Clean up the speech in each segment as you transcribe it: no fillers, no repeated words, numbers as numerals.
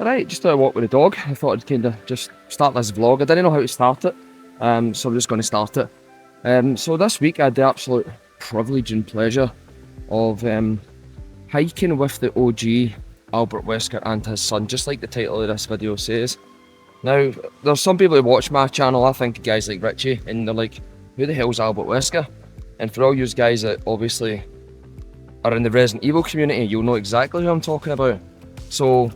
Alright, just a walk with the dog. I thought I'd kind of just start this vlog. I didn't know how to start it, so I'm just going to start it. So this week I had the absolute privilege and pleasure of hiking with the OG Albert Wesker and his son, just like the title of this video says. Now, there's some people who watch my channel, I think guys like Richie, and they're like, who the hell's Albert Wesker? And for all you guys that obviously are in the Resident Evil community, you'll know exactly who I'm talking about. So,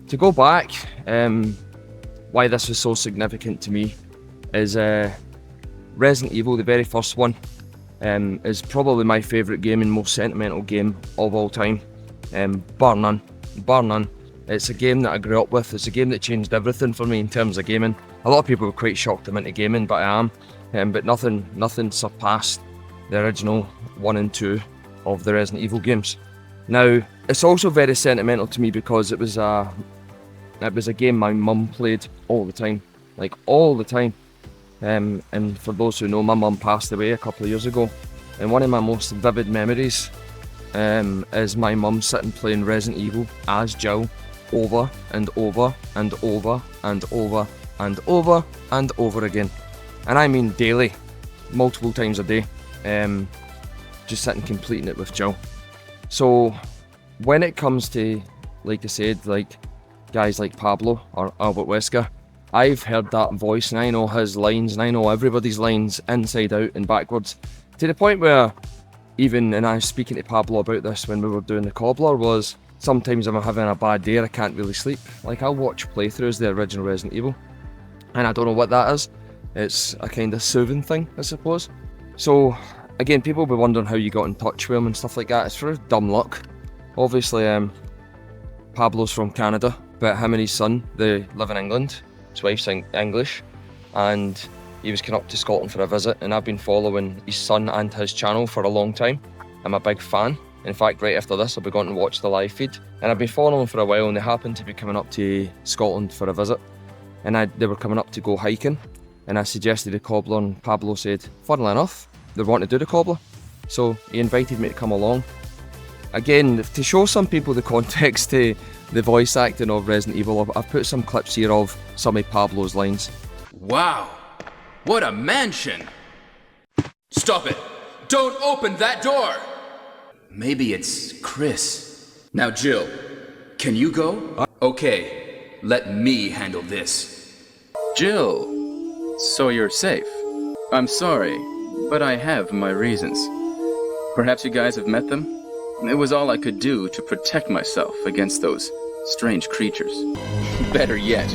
to go back, why this was so significant to me is Resident Evil, the very first one, is probably my favourite game and most sentimental game of all time. Bar none, bar none. It's a game that I grew up with. It's a game that changed everything for me in terms of gaming. A lot of people were quite shocked I'm into gaming, but I am. But nothing surpassed the original 1 and 2 of the Resident Evil games. Now, it's also very sentimental to me because it was a game my mum played all the time, like all the time. And for those who know, my mum passed away a couple of years ago, and one of my most vivid memories is my mum sitting playing Resident Evil as Jill over and over and over and over and over and over again, and I mean daily, multiple times a day, just sitting completing it with Jill. So when it comes to, like I said, like guys like Pablo or Albert Wesker, I've heard that voice and I know his lines and I know everybody's lines inside out and backwards, to the point where even, and I was speaking to Pablo about this when we were doing the Cobbler, was sometimes I'm having a bad day and I can't really sleep. Like, I'll watch playthroughs of the original Resident Evil and I don't know what that is. It's a kind of soothing thing, I suppose. So again, people will be wondering how you got in touch with him and stuff like that. It's for dumb luck. Obviously, Pablo's from Canada, but him and his son, they live in England. His wife's English, and he was coming up to Scotland for a visit, and I've been following his son and his channel for a long time. I'm a big fan. In fact, right after this, I'll be going to watch the live feed. And I've been following them for a while, and they happened to be coming up to Scotland for a visit. And they were coming up to go hiking, and I suggested the Cobbler, and Pablo said, funnily enough, they want to do the Cobbler. So he invited me to come along. Again, to show some people the context to the voice acting of Resident Evil, I've put some clips here of some of Pablo's lines. Wow, what a mansion! Stop it! Don't open that door! Maybe it's Chris. Now Jill, can you go? Okay, let me handle this. Jill, so you're safe. I'm sorry, but I have my reasons. Perhaps you guys have met them? It was all I could do to protect myself against those strange creatures. Better yet,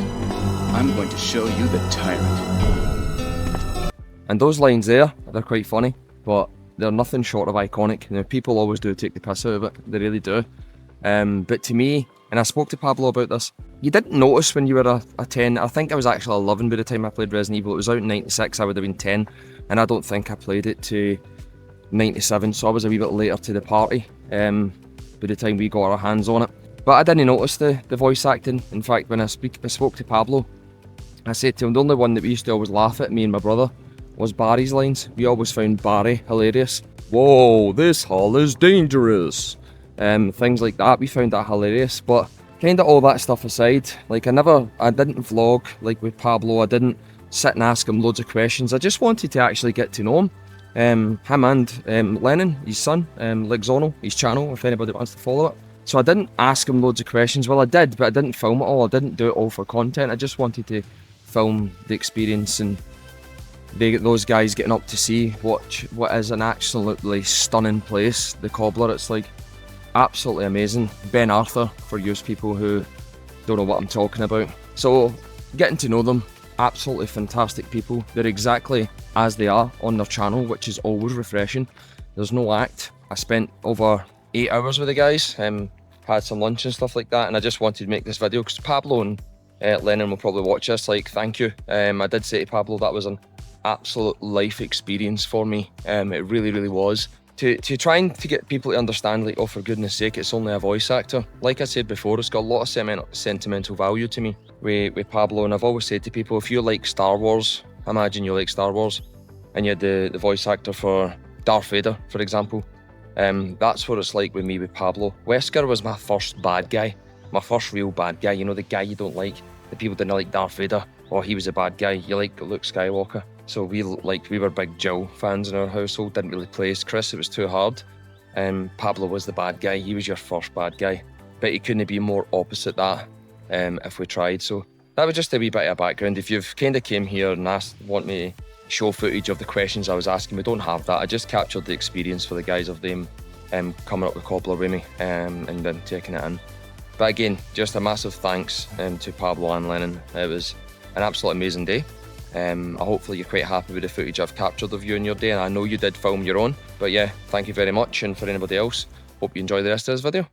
I'm going to show you the tyrant. And those lines there, they're quite funny, but they're nothing short of iconic. You know, people always do take the piss out of it, they really do. But to me, and I spoke to Pablo about this, you didn't notice when you were a 10, I think I was actually 11 by the time I played Resident Evil. It was out in 96, I would have been 10, and I don't think I played it to 97, so I was a wee bit later to the party by the time we got our hands on it. But I didn't notice the voice acting. In fact, when I spoke to Pablo, I said to him the only one that we used to always laugh at, me and my brother, was Barry's lines. We always found Barry hilarious. Whoa, this hall is dangerous. Things like that, we found that hilarious. But kind of all that stuff aside, like I didn't vlog like with Pablo. I didn't sit and ask him loads of questions. I just wanted to actually get to know him. Him and Lennon, his son, Lexonal, his channel, if anybody wants to follow it. So I didn't ask him loads of questions. Well, I did, but I didn't film it all. I didn't do it all for content. I just wanted to film the experience and those guys getting up to see what is an absolutely stunning place, the Cobbler. It's like absolutely amazing. Ben Arthur, for you people who don't know what I'm talking about. So getting to know them, absolutely fantastic people. They're exactly as they are on their channel, which is always refreshing. There's no act. I spent over 8 hours with the guys, had some lunch and stuff like that, and I just wanted to make this video because Pablo and Lennon will probably watch this. Like, thank you. I did say to Pablo that was an absolute life experience for me. It really was. To trying to get people to understand, like, oh, for goodness sake, it's only a voice actor. Like I said before, it's got a lot of sentimental value to me with Pablo, and I've always said to people, if you like Star Wars, imagine you like Star Wars, and you had the voice actor for Darth Vader, for example. That's what it's like with me with Pablo. Wesker was my first bad guy. my first real bad guy, you know, the guy you don't like. The people didn't like Darth Vader, or he was a bad guy. You like Luke Skywalker. So we were big Jill fans in our household, didn't really play as Chris, it was too hard. Pablo was the bad guy, he was your first bad guy. But he couldn't be more opposite that if we tried. So that was just a wee bit of background. If you've kind of came here and want me to show footage of the questions I was asking, we don't have that. I just captured the experience for the guys of them coming up with Cobbler with me and then taking it in. But again, just a massive thanks to Pablo and Lennon. It was an absolute amazing day. Hopefully you're quite happy with the footage I've captured of you in your day, and I know you did film your own. But yeah, thank you very much, and for anybody else, hope you enjoy the rest of this video.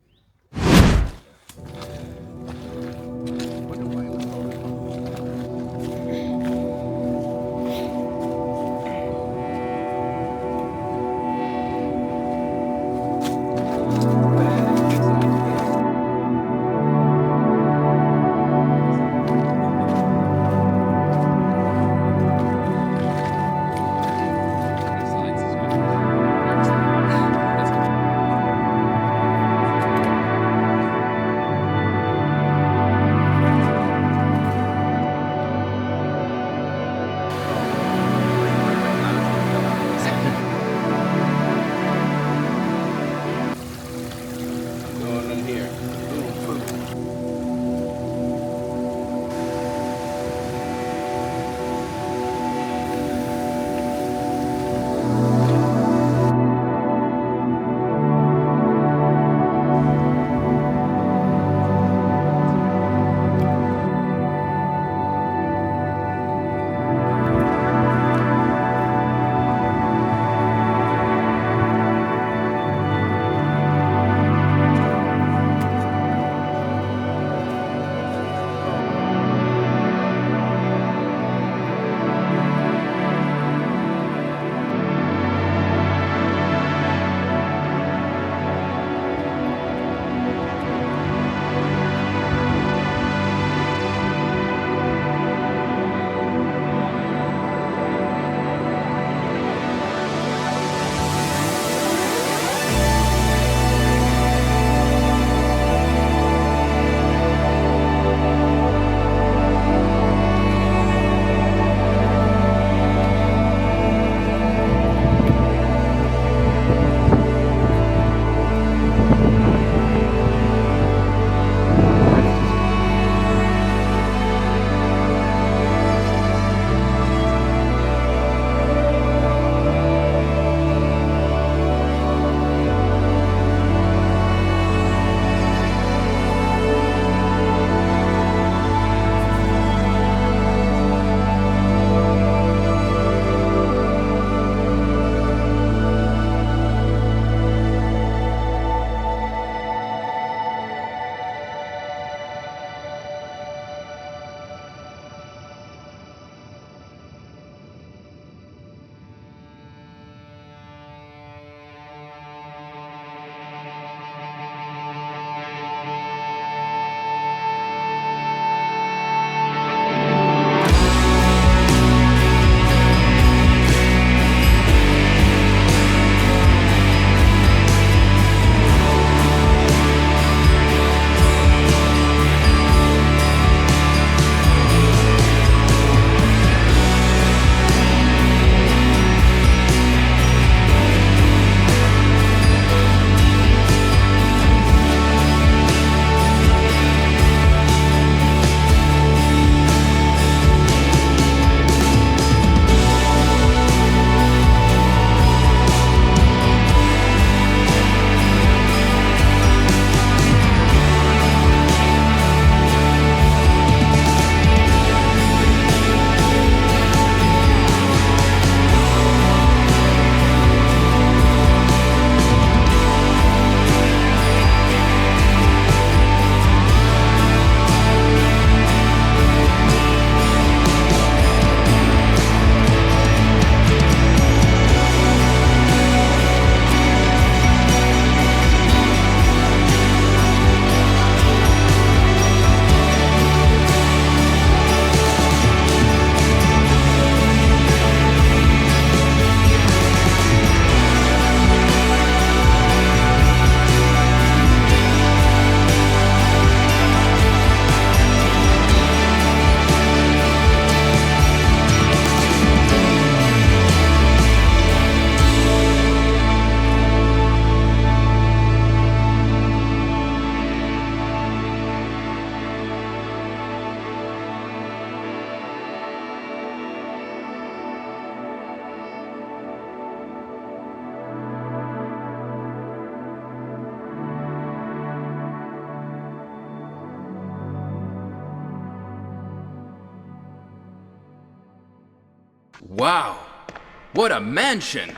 Wow, what a mansion!